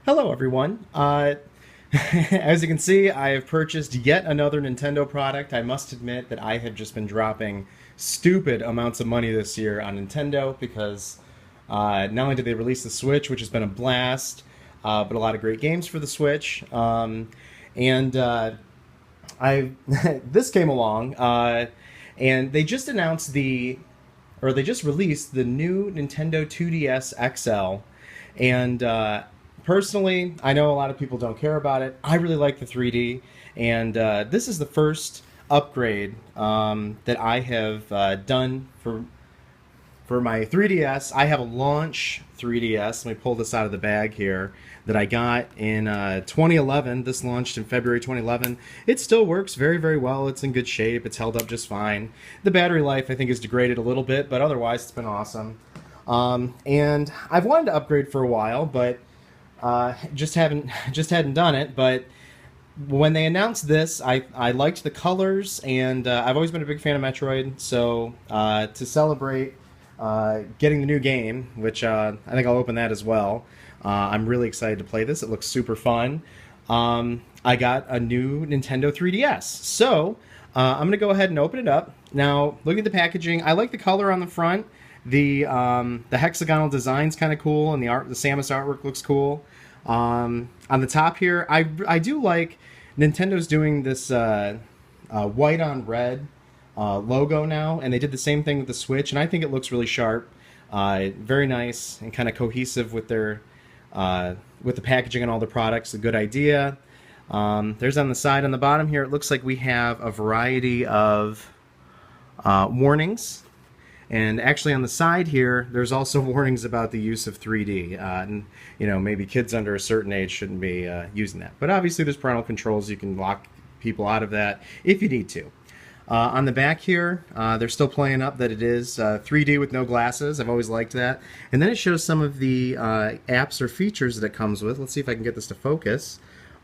Hello, everyone. As you can see, I have purchased yet another Nintendo product. I must admit that I have just been dropping stupid amounts of money this year on Nintendo because not only did they release the Switch, which has been a blast, but a lot of great games for the Switch. And I this came along, and they just announced they just released the new Nintendo 2DS XL, and personally, I know a lot of people don't care about it. I really like the 3D, and this is the first upgrade that I have done for my 3DS. I have a launch 3DS. Let me pull this out of the bag here that I got in 2011. This launched in February 2011. It still works very, very well. It's in good shape. It's held up just fine. The battery life, I think, is degraded a little bit, but otherwise, it's been awesome. And I've wanted to upgrade for a while, but just hadn't done it. But when they announced this, I liked the colors, and I've always been a big fan of Metroid. So to celebrate getting the new game, which I think I'll open that as well. I'm really excited to play this. It looks super fun. I got a new Nintendo 3DS, so I'm gonna go ahead and open it up. Now, look at the packaging. I like the color on the front. The hexagonal design's kind of cool, and the Samus artwork looks cool. On the top here, I do like Nintendo's doing this white on red logo now, and they did the same thing with the Switch, and I think it looks really sharp, very nice, and kind of cohesive with their with the packaging and all the products. A good idea. There's on the side, on the bottom here, it looks like we have a variety of warnings. And actually, on the side here, there's also warnings about the use of 3D. And, maybe kids under a certain age shouldn't be using that. But obviously, there's parental controls. You can lock people out of that if you need to. On the back here, they're still playing up that it is 3D with no glasses. I've always liked that. And then it shows some of the apps or features that it comes with. Let's see if I can get this to focus.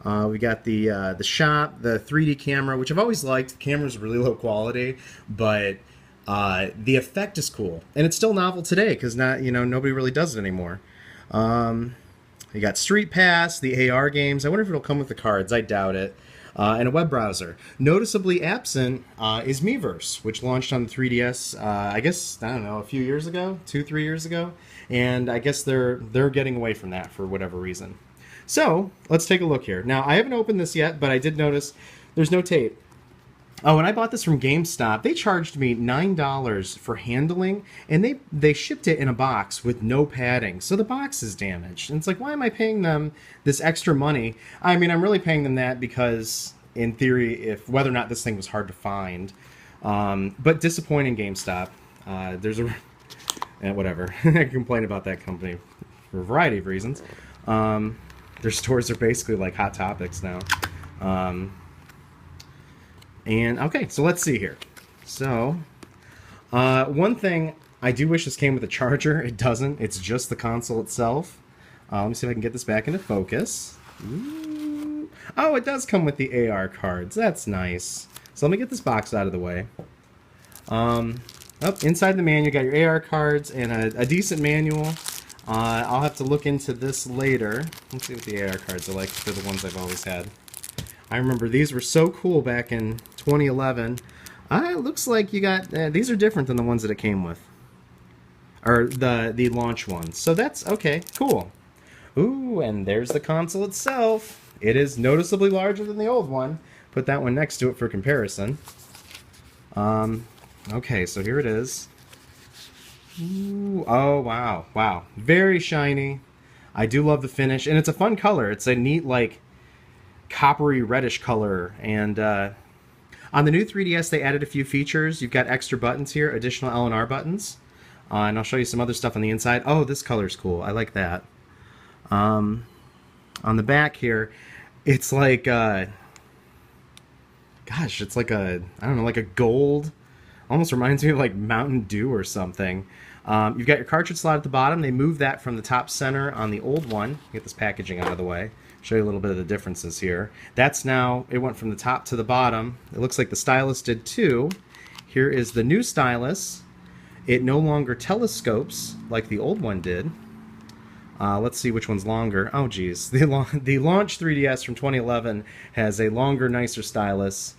We got the shop, the 3D camera, which I've always liked. The camera's really low quality, but the effect is cool, and it's still novel today because nobody really does it anymore. You got Street Pass, the AR games. I wonder if it'll come with the cards. I doubt it. And a web browser. Noticeably absent is Miiverse, which launched on the 3DS. I guess I don't know, a few years ago, 2-3 years ago, and I guess they're getting away from that for whatever reason. So let's take a look here. Now I haven't opened this yet, but I did notice there's no tape. Oh, and I bought this from Gamestop. They charged me $9 for handling, and they shipped it in a box with no padding. So the box is damaged. And it's like, why am I paying them this extra money? I mean, I'm really paying them that because, in theory, if whether or not this thing was hard to find. But disappointing GameStop. Whatever. I can complain about that company for a variety of reasons. Their stores are basically like Hot Topics now. And okay, so let's see here. So, one thing, I do wish this came with a charger. It doesn't. It's just the console itself. Let me see if I can get this back into focus. Ooh. Oh, it does come with the AR cards. That's nice. So let me get this box out of the way. Inside the manual, you got your AR cards and a decent manual. I'll have to look into this later. Let's see what the AR cards are like. They're the ones I've always had. I remember these were so cool back in 2011. It looks like you got... these are different than the ones that it came with. Or the launch ones. So that's... okay, cool. Ooh, and there's the console itself. It is noticeably larger than the old one. Put that one next to it for comparison. Okay, so here it is. Ooh, oh, wow. Wow. Very shiny. I do love the finish. And it's a fun color. It's a neat, like, coppery reddish color. And on the new 3DS they added a few features. You've got extra buttons here, additional L and R buttons, and I'll show you some other stuff on the inside. Oh, this color's cool. I like that. On the back here, it's like gosh, it's like I don't know, like a gold, almost reminds me of like Mountain Dew or something. You've got your cartridge slot at the bottom. They moved that from the top center on the old one. Get this packaging out of the way. Show you a little bit of the differences here. That's now, it went from the top to the bottom. It looks like the stylus did too. Here is the new stylus. It no longer telescopes like the old one did. Let's see which one's longer. Oh, geez. The launch 3DS from 2011 has a longer, nicer stylus,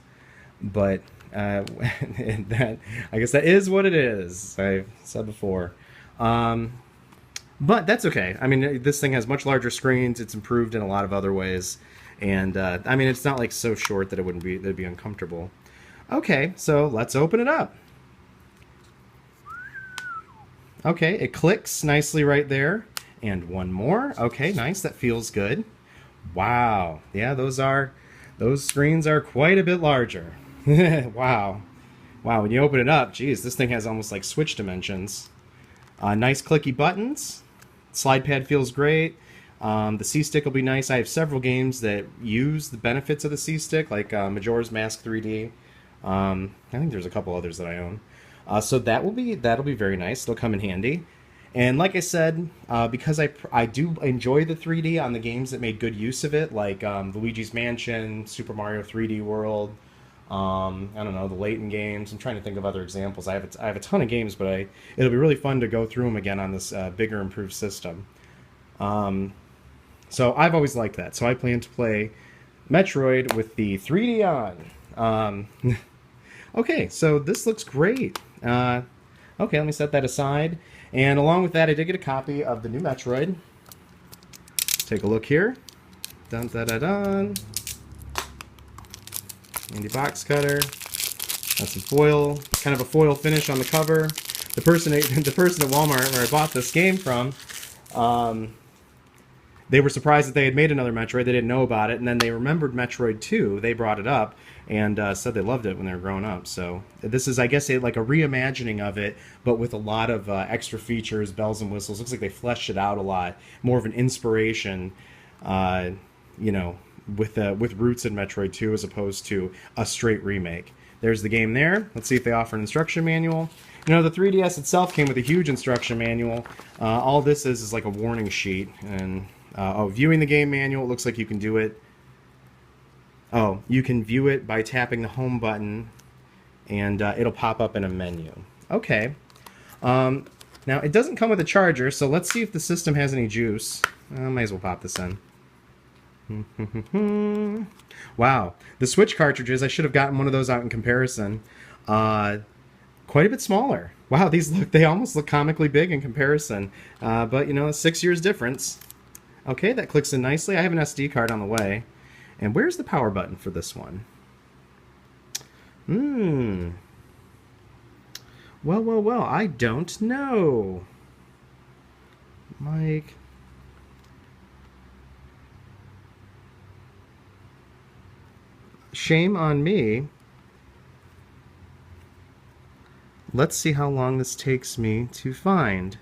but that I guess that is what it is. I said before. But that's okay. I mean, this thing has much larger screens. It's improved in a lot of other ways. And, I mean, it's not like so short that it'd be uncomfortable. Okay, so let's open it up. Okay, it clicks nicely right there. And one more. Okay, nice. That feels good. Wow. Yeah, those screens are quite a bit larger. Wow. Wow, when you open it up, geez, this thing has almost like Switch dimensions. Nice clicky buttons. Slide pad feels great. The C-Stick will be nice. I have several games that use the benefits of the C-Stick, like Majora's Mask 3D. I think there's a couple others that I own. So that'll be very nice. It'll come in handy. And like I said, because I do enjoy the 3D on the games that made good use of it, like Luigi's Mansion, Super Mario 3D World, I don't know, the Layton games. I'm trying to think of other examples. I have a ton of games, but it'll be really fun to go through them again on this bigger, improved system. So I've always liked that. So I plan to play Metroid with the 3D on. Okay, so this looks great. Okay, let me set that aside. And along with that, I did get a copy of the new Metroid. Take a look here. Dun dun dun dun. Handy box cutter. Got some foil, kind of a foil finish on the cover. The person at Walmart where I bought this game from, they were surprised that they had made another Metroid. They didn't know about it, and then they remembered Metroid 2. They brought it up and said they loved it when they were growing up. So this is, I guess, like a reimagining of it, but with a lot of extra features, bells and whistles. Looks like they fleshed it out a lot. More of an inspiration, you know, with roots in Metroid 2 as opposed to a straight remake. There's the game there. Let's see if they offer an instruction manual. You know, the 3DS itself came with a huge instruction manual. All this is like a warning sheet. And viewing the game manual, it looks like you can do it. Oh, you can view it by tapping the home button, and it'll pop up in a menu. Okay. Now, it doesn't come with a charger, so let's see if the system has any juice. Might as well pop this in. Wow. The Switch cartridges, I should have gotten one of those out in comparison. Quite a bit smaller. Wow, they almost look comically big in comparison. But, you know, 6 years difference. Okay, that clicks in nicely. I have an SD card on the way. And where's the power button for this one? Well, I don't know. Mike. Shame on me. Let's see how long this takes me to find.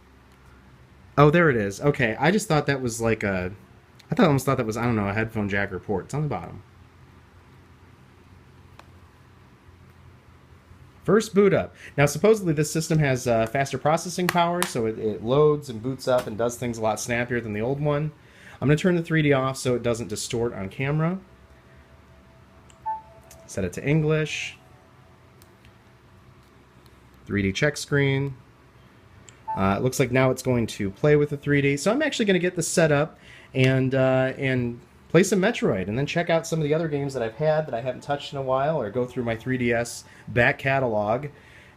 Oh, there it is. Okay, I just thought that was like I almost thought that was, I don't know, a headphone jack or port. It's on the bottom. First boot up. Now, supposedly this system has faster processing power, so it loads and boots up and does things a lot snappier than the old one. I'm going to turn the 3D off so it doesn't distort on camera. Set it to English. 3D check screen. It looks like now it's going to play with the 3D. So I'm actually going to get this set up and play some Metroid, and then check out some of the other games that I've had that I haven't touched in a while, or go through my 3DS back catalog.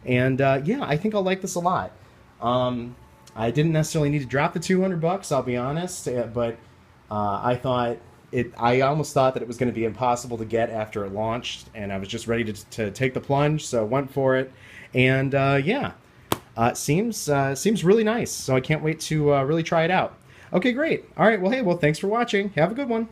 And yeah, I think I'll like this a lot. I didn't necessarily need to drop the $200, I'll be honest, but I almost thought that it was going to be impossible to get after it launched, and I was just ready to take the plunge, so went for it. And yeah, it seems really nice, so I can't wait to really try it out. Okay, great. All right, well, hey, thanks for watching. Have a good one.